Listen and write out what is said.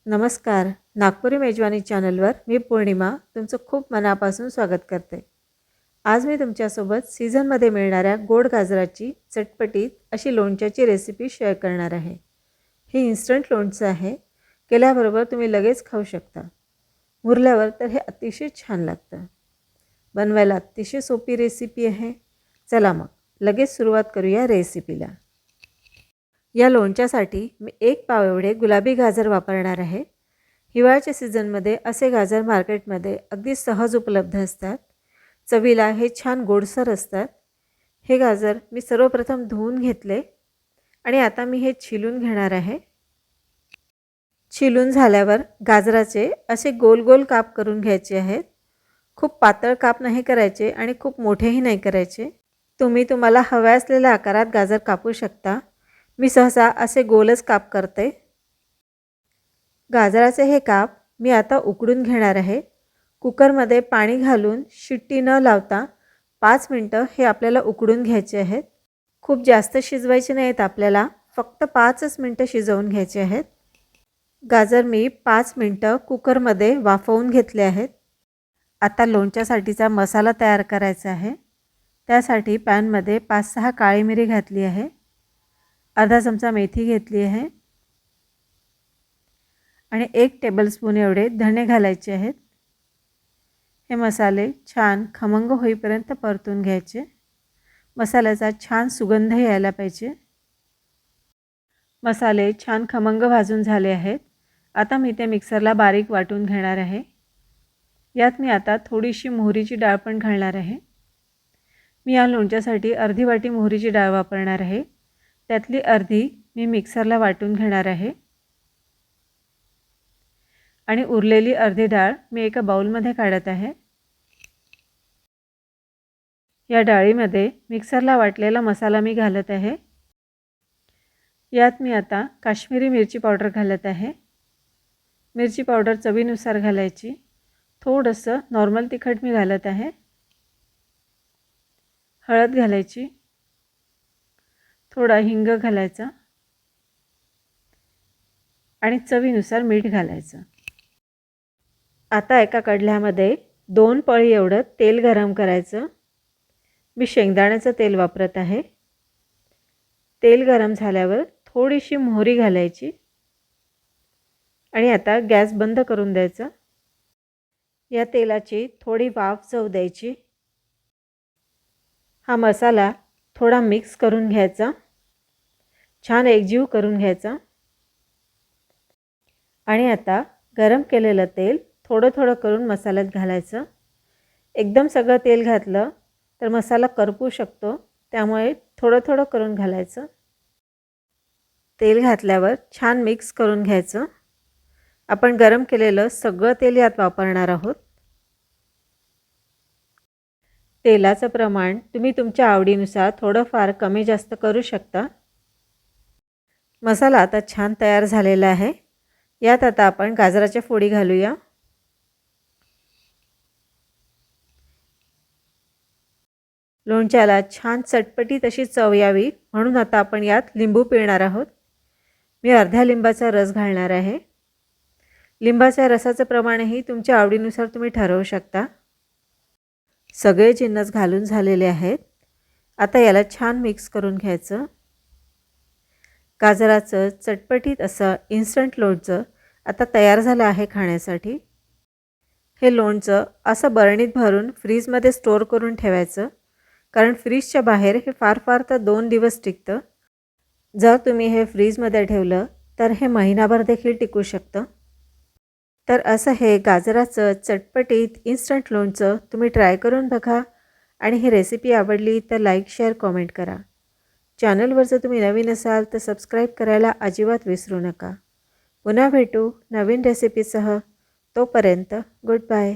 नमस्कार. नागपुरी मेजवानी चॅनलवर मी पौर्णिमा तुमचं खूप मनापासून स्वागत करते. आज मी तुमच्यासोबत सीझनमध्ये मिळणाऱ्या गोड गाजराची चटपटीत अशी लोणच्याची रेसिपी शेअर करणार आहे. हे इन्स्टंट लोणचं आहे. केल्याबरोबर तुम्ही लगेच खाऊ शकता. मुरल्यावर तर हे अतिशय छान लागतं. बनवायला अतिशय सोपी रेसिपी आहे. चला मग लगेच सुरुवात करूया रेसिपीला. या लोणच्यासाठी मी 1 पाव एवढे गुलाबी गाजर वापरणार आहे. हिवाळ्याच्या सीझनमध्ये असे गाजर मार्केटमध्ये अगदी सहज उपलब्ध असतात. चवीला हे छान गोडसर असतात. हे गाजर मी सर्वप्रथम धुवून घेतले आणि आता मी हे छिलून घेणार आहे. छिलून झाल्यावर गाजराचे असे गोल गोल काप करून घ्यायचे आहेत. खूप पातळ काप नाही करायचे आणि खूप मोठेही नाही करायचे. तुम्हाला हव्या असलेल्या आकारात गाजर कापू शकता. मी सहसा असे गोलच काप करते. गाजराचे हे काप मी आता उकडून घेणार आहे. कुकरमध्ये पाणी घालून शिट्टी न लावता 5 मिनटं हे आपल्याला उकडून घ्यायचे आहेत. खूप जास्त शिजवायचे नाहीत आपल्याला, फक्त 5च मिनटं शिजवून घ्यायचे आहेत. गाजर मी 5 मिनटं कुकरमध्ये वाफवून घेतले आहेत. आता लोणच्यासाठीचा मसाला तयार करायचा आहे. त्यासाठी पॅनमध्ये 5-6 काळी मिरी घातली आहे. अर्धा चमचा मेथी घेतली आहे आणि 1 टेबलस्पून एवढे धणे घालायचे आहेत. हे मसाले छान खमंग होईपर्यंत परतून घ्यायचे. मसाल्याचा छान सुगंध यायला पाहिजे. मसाले छान खमंग भाजून झाले आहेत. आता मी ते मिक्सरला बारीक वाटून घेणार आहे. यात मी आता थोडीशी मोहरीची डाळ पण घालणार आहे. मी या लोणच्यासाठी अर्धी वाटी मोहरीची डाळ वापरणार आहे. त्यातली अर्धी मी मिक्सरला वाटून घेणार आहे आणि उरलेली अर्धी डाळ मी एका बाउलमध्ये काढत आहे. या डाळीमध्ये मिक्सरला वाटलेला मसाला मी घालत आहे. यात मी आता काश्मीरी मिरची पावडर घालत आहे. मिरची पावडर चवीनुसार घालायची. थोडंसं नॉर्मल तिखट मी घालत आहे. हळद घालायची. थोडा हिंग घालायचा आणि चवीनुसार मीठ घालायचं. आता एका कढल्यामध्ये 2 पळी एवढं तेल गरम करायचं. मी शेंगदाण्याचं तेल वापरत आहे. तेल गरम झाल्यावर थोडीशी मोहरी घालायची आणि आता गॅस बंद करून द्यायचा. या तेलाची थोडी वाफ जाऊ द्यायची. हा मसाला थोडा मिक्स करून घ्यायचा. छान एकजीव करून घ्यायचा आणि आता गरम केलेलं तेल थोडं थोडं करून मसाल्यात घालायचं. एकदम सगळं तेल घातलं तर मसाला करपू शकतो, त्यामुळे थोडं थोडं करून घालायचं. तेल घातल्यावर छान मिक्स करून घ्यायचं. आपण गरम केलेलं सगळं तेल यात वापरणार आहोत. तेलाचं प्रमाण तुम्ही तुमच्या आवडीनुसार थोडंफार कमी जास्त करू शकता. मसाला आता छान तयार झालेला आहे. यात आता आपण गाजराच्या फोडी घालूया. लोणच्याला छान चटपटीत अशी चव यावी म्हणून आता आपण यात लिंबू पिळणार आहोत. मी अर्ध्या लिंबाचा रस घालणार आहे. लिंबाच्या रसाचं प्रमाणही तुमच्या आवडीनुसार तुम्ही ठरवू शकता. सगळे जिन्नस घालून झालेले आहेत. आता याला छान मिक्स करून घ्यायचं. गाजराचं चटपटीत असं इन्स्टंट लोणचं आता तयार झालं आहे खाण्यासाठी. हे लोणचं असं बरणीत भरून फ्रीजमध्ये स्टोअर करून ठेवायचं, कारण फ्रीजच्या बाहेर हे फार तर 2 दिवस टिकतं. जर तुम्ही हे फ्रीजमध्ये ठेवलं तर हे महिनाभर देखील टिकू शकतं. तर असं हे गाजराचं चटपटीत इन्स्टंट लोणचं तुम्ही ट्राय करून बघा आणि ही रेसिपी आवडली तर लाईक, शेअर, कमेंट करा. चॅनलवर जर तुम्ही नवीन असाल तर सबस्क्राईब करायला अजिबात विसरू नका. पुन्हा भेटू नवीन रेसिपीसह. तोपर्यंत गुड बाय.